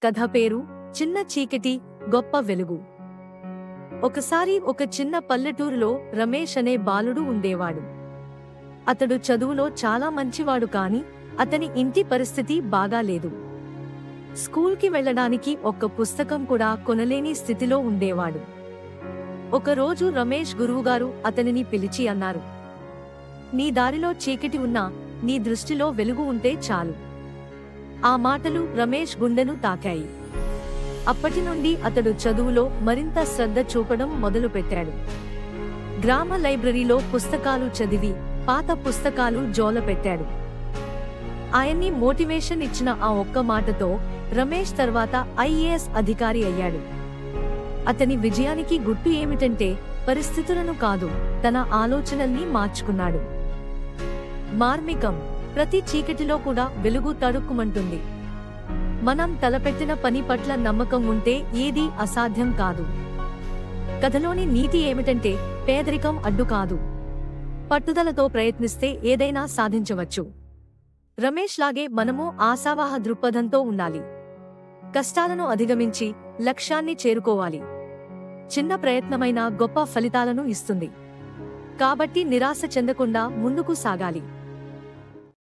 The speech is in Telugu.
కథ పేరు చిన్న చీకటి గొప్ప వెలుగు. ఒకసారి ఒక చిన్న పల్లెటూరులో రమేష్ అనే బాలుడు ఉండేవాడు. అతడు చదువులో చాలా మంచివాడు, కాని అతని ఇంటి పరిస్థితి బాగాలేదు. స్కూల్కి వెళ్ళడానికి ఒక్క పుస్తకం కూడా కొనలేని స్థితిలో ఉండేవాడు. ఒకరోజు రమేష్ గురువుగారు అతనిని పిలిచి అన్నారు, "నీ దారిలో చీకటి ఉన్నా నీ దృష్టిలో వెలుగు ఉంటే చాలు." ఆ మాటలు రమేష్ గుండెను తాకాయి. అప్పటి నుండి అతడు చదువులో మరింత శ్రద్ధ చూపడం మొదలుపెట్టాడు. గ్రామ లైబ్రరీలో పుస్తకాలు చదివి పాత పుస్తకాలు జోలపెట్టాడు. ఆయన్ని మోటివేషన్ ఇచ్చిన ఆ ఒక్క మాటతో రమేష్ తర్వాత ఐఏఎస్ అధికారి అయ్యాడు. అతని విజయానికి గుట్టు ఏమిటంటే పరిస్థితులను కాదు, తన ఆలోచనల్ని మార్చుకున్నాడు. మార్మికం. ప్రతి చీకటిలో కూడా వెలుగు తడుక్కుమంటుంది. మనం తలపెట్టిన పని పట్ల నమ్మకం ఉంటే ఏదీ అసాధ్యం కాదు. కథలోని నీతి ఏమిటంటే పేదరికం అడ్డు కాదు, పట్టుదలతో ప్రయత్నిస్తే ఏదైనా సాధించవచ్చు. రమేష్ లాగే మనము ఆశావాహ దృక్పథంతో ఉండాలి. కష్టాలను అధిగమించి లక్ష్యాన్ని చేరుకోవాలి. చిన్న ప్రయత్నమైన గొప్ప ఫలితాలను ఇస్తుంది. కాబట్టి నిరాశ చెందకుండా ముందుకు సాగాలి.